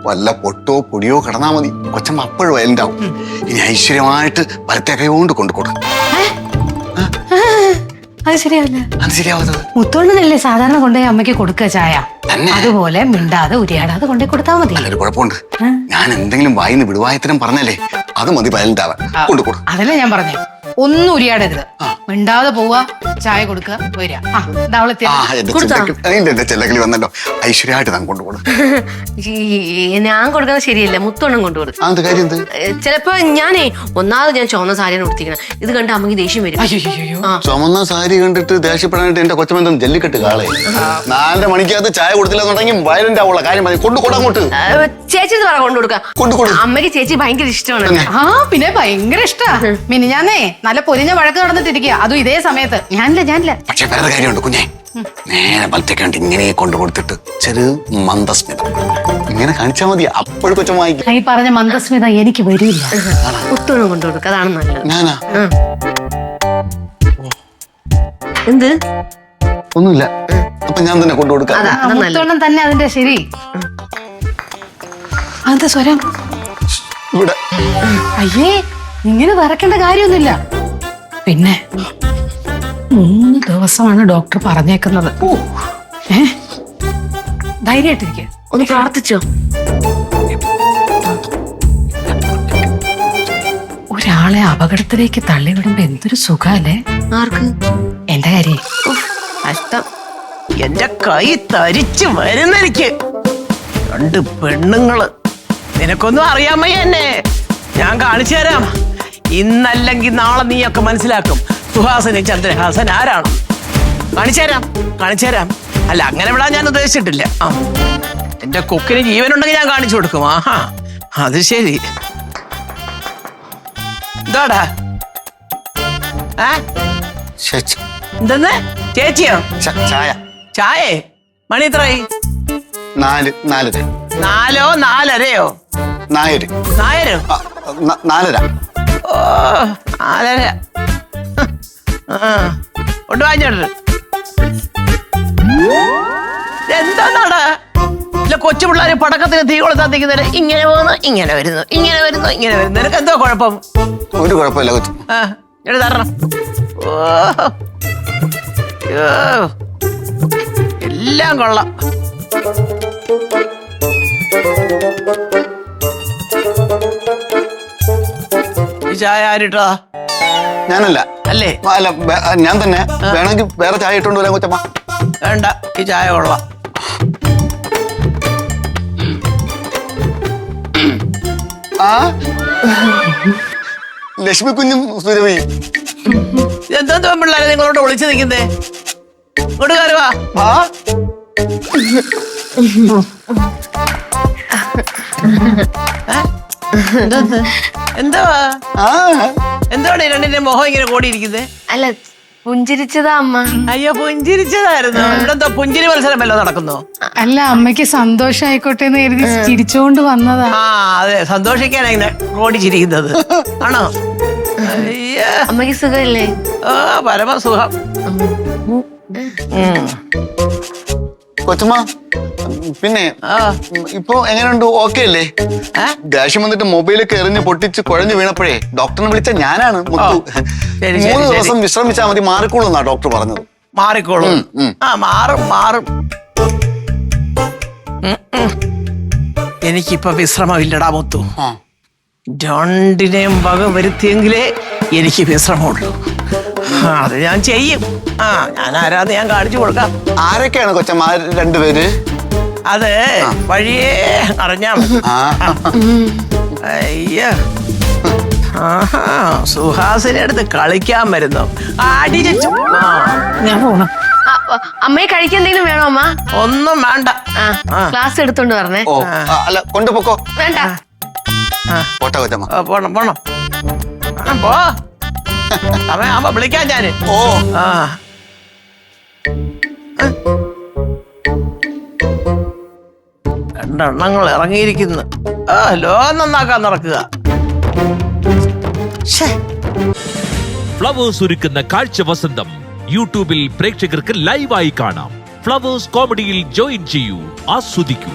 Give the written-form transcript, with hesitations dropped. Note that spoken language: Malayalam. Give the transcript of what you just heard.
വല്ല പൊട്ടോ പൊടിയോ കിടന്നാ മതി, കൊച്ചമ്മ അപ്പോഴും വയലന്റ് ആവും. ഇനി ഐശ്വര്യമായിട്ട് വലത്തെ കൈ കൊണ്ട് കൊണ്ടുകൊടുക്കും. അത് ശരിയാവില്ല. അത് ശരിയാവുന്നത് മുത്തോണ്ണനല്ലേ സാധാരണ കൊണ്ടുപോയി അമ്മയ്ക്ക് കൊടുക്കുക ചായ, അതുപോലെ മിണ്ടാതെ ഉരിയാടാതെ കൊണ്ടുപോയി കൊടുത്താൽ മതി. നല്ലൊരു കുഴപ്പമുണ്ട്, ഞാൻ എന്തെങ്കിലും വായിന്ന് വിടുവായത്തരം പറഞ്ഞല്ലേ അത് മതി വയലന്റ് ആവാൻ. കൊണ്ടുകൊടുക്കും. അതല്ലേ ഞാൻ പറഞ്ഞേ, ഒന്നും ഉരിയാടരുത്, മിണ്ടാതെ പോവാ, ചായ കൊടുക്കുക, വരിക. എന്റെ ചെല്ലക്കിളി വന്നല്ലോ, ഐശ്വര്യമായിട്ട് താൻ കൊണ്ടുകൊടുക്കും. ഞാൻ കൊടുക്കുന്നത് ശരിയല്ല, മുത്തോണ്ണം കൊണ്ടുകൊടുക്കും. അത് കാര്യം എന്ത്? ചിലപ്പോ ഞാനേ ഒന്നാമത് ഞാൻ ചുവന്ന സാരിയാണ് ഉടുത്തിക്കണം, ഇത് കണ്ട് അമ്മക്ക് ദേഷ്യം വരും. ചുമന്ന സാരി കണ്ടിട്ട് ദേഷ്യപ്പെടാനായിട്ട് എന്റെ കൊച്ചമെന്തും ജല്ലിക്കെട്ട് കാളെ 4 മണിക്കകത്ത് ചായ കൊടുത്തില്ലെന്നുണ്ടെങ്കിൽ വയലന്റ് ആവുള്ള കാര്യം കൊണ്ടുകൊടങ്ങോട്ട്. ചേച്ചി പറ കൊണ്ടുകൊടുക്കാം. അമ്മയ്ക്ക് ചേച്ചി ഭയങ്കര ഇഷ്ടമാണ്. ആ പിന്നെ ഭയങ്കര ഇഷ്ടാ. മിനിഞ്ഞാന്നേ നല്ല പൊരിഞ്ഞ വഴക്ക് നടന്നിട്ടിരിക്കുക, അതും ഇതേ സമയത്ത്. ഞാനില്ല. പക്ഷെ വേറെ കാര്യമുണ്ട് കുഞ്ഞെ, നേരെ വലത്തേക്കണ്ട് ഇങ്ങനെ കൊണ്ടുകൊടുത്തിട്ട് ചെറു മന്ദസ്മിതം ഇങ്ങനെ കാണിച്ചാൽ മതി, അപ്പോഴും കൊച്ചം വായിക്കും. ഈ പറഞ്ഞ മന്ദസ്മിതം എനിക്ക് വരില്ല. മുത്തോണം കൊണ്ടുകൊടുക്കുക, അതാണ് നല്ലത്. ഞാനാ എന്ത്? ഒന്നുമില്ല, അപ്പൊ ഞാൻ തന്നെ കൊണ്ടുകൊടുക്കാം. മുത്തോണം തന്നെ അതിന്റെ ശരി. അതെന്താ സ്വരം? ഇവിടെ അയ്യേ, ഇങ്ങനെ വരക്കേണ്ട കാര്യമൊന്നുമില്ല. പിന്നെ 3 ദിവസമാണ് ഡോക്ടർ പറഞ്ഞേക്കുന്നത്. ധൈര്യമായിട്ടിരിക്കുക. ഒന്ന് പ്രാർത്ഥിച്ചോ? ഒരാളെ അപകടത്തിലേക്ക് തള്ളിവിടുമ്പോ എന്തൊരു സുഖല്ലേ. ആർക്ക്? എന്റെ കാര്യം കഷ്ടം. എന്റെ കൈ തരിച്ചു വരുന്നെനിക്ക്. 2 പെണ്ണുങ്ങള്. നിനക്കൊന്നും അറിയാമയ്യ എന്നെ. ഞാൻ കാണിച്ചു തരാം. ഇന്നല്ലെങ്കിൽ നാളെ നീയൊക്കെ മനസ്സിലാക്കും സുഹാസിനി ചന്ദ്രഹാസൻ ആരാണ്. കാണിച്ചു തരാം. അല്ല, അങ്ങനെ വിടാൻ ഞാൻ ഉദ്ദേശിച്ചിട്ടില്ല. എന്റെ കൊക്കിന് ജീവനുണ്ടെങ്കിൽ ഞാൻ കാണിച്ചു കൊടുക്കും. ആഹാ, അത് ശരി. എന്താടാ? എന്തെന്ന്? ചേച്ചിയോ? ചായേ? മണി എത്രയായി? 4 4 4 4:30 നായര് 4 4:30. ഓ, 4:30. കൊണ്ടുവാഞ്ഞോട്ട് എന്താടാ? ഇല്ല, കൊച്ചു പിള്ളേര് പടക്കത്തിന് തീ കൊളുത്താത്തിക്കുന്നേരം ഇങ്ങനെ പോകുന്നു, ഇങ്ങനെ വരുന്നു. നിനക്ക് എന്തോ കുഴപ്പം? ഒരു കുഴപ്പമില്ല കൊച്ചു. തരണം. ഓ, എല്ലാം കൊള്ളാം. ഈ ചായ ആരിട്ടാ? ഞാനല്ല. അല്ലേ? അല്ല, ഞാൻ തന്നെ. വേണമെങ്കിൽ വേറെ ചായ ഇട്ടുകൊണ്ട് വരാൻ കൊച്ചമ്മ. വേണ്ട, ഈ ചായ കൊള്ളാം. ലക്ഷ്മി കുഞ്ഞും സുരഭി. എന്തോ പിള്ളേരെ നിങ്ങളോട് ഒളിച്ചു നിൽക്കുന്നേ? ഇങ്ങോട്ട് കയറുവാ. എന്താണ് 2ന്റെ മുഖം ഇങ്ങനെ കൂടിയിരിക്കുന്നേ? അല്ല, പുഞ്ചിരിച്ചതാ അമ്മ. അയ്യോ, പുഞ്ചിരിച്ചതായിരുന്നു. ഇവിടെ എന്തോ പുഞ്ചിരി മത്സരം വല്ലോ നടക്കുന്നോ? അല്ല, അമ്മയ്ക്ക് സന്തോഷായിക്കോട്ടെ എന്ന് കരുതി ചിരിച്ചോണ്ട് വന്നതാ. അതെ, സന്തോഷിക്കാനാ ഇങ്ങനെ ഓടിച്ചിരിക്കുന്നത്. ആണോ? അമ്മയ്ക്ക് സുഖമല്ലേ? പരമസുഖം. കൊച്ചമ്മ, പിന്നെ ഇപ്പൊ എങ്ങനെയുണ്ട്? ഓക്കെ അല്ലേ? ദേഷ്യം വന്നിട്ട് മൊബൈലൊക്കെ എറിഞ്ഞ് പൊട്ടിച്ച് കുഴഞ്ഞു വീണപ്പോഴേ ഡോക്ടറിനെ വിളിച്ച ഞാനാണ് മുത്തു. 3 ദിവസം വിശ്രമിച്ചാൽ മതി, മാറിക്കോളും എന്നാ ഡോക്ടർ പറഞ്ഞത്. മാറിക്കോളും. മാറും. എനിക്കിപ്പൊ വിശ്രമമില്ലടാ മുത്തു. 2നെയും വക വരുത്തിയെങ്കിലേ എനിക്ക് വിശ്രമമുള്ളൂ. അത് ഞാൻ ചെയ്യും. ഞാൻ ആരാന്ന് ഞാൻ കാണിച്ചു കൊടുക്കാം. ആരൊക്കെയാണ് കൊച്ചമ്മ 2 പേര്? അത് വഴിയേ അറിഞ്ഞാ മതി. അയ്യ, സുഹാസിനെ അടുത്ത് കളിക്കാൻ വരുന്നു. അടിച്ചു. ഞാൻ പോണം. അമ്മയെ കഴിക്കാൻ എന്തെങ്കിലും വേണോ അമ്മ? ഒന്നും വേണ്ട. ക്ലാസ് എടുത്തോണ്ട് പറഞ്ഞേ. അല്ല, കൊണ്ടുപോക്കോ. വേണ്ട. പോട്ടെ കൊച്ചമ്മ. പോണം. പോ. സമയാകുമ്പോ വിളിക്കാൻ ഞാന്. രണ്ടെണ്ണങ്ങൾ ഇറങ്ങിയിരിക്കുന്നു. ലോകം നന്നാക്കാൻ നടക്കുക. ഫ്ലവേഴ്സ് ഒരുക്കുന്ന കാഴ്ച വസന്തം യൂട്യൂബിൽ പ്രേക്ഷകർക്ക് ലൈവായി കാണാം. ഫ്ലവേഴ്സ് കോമഡിയിൽ ജോയിൻ ചെയ്യൂ, ആസ്വദിക്കൂ.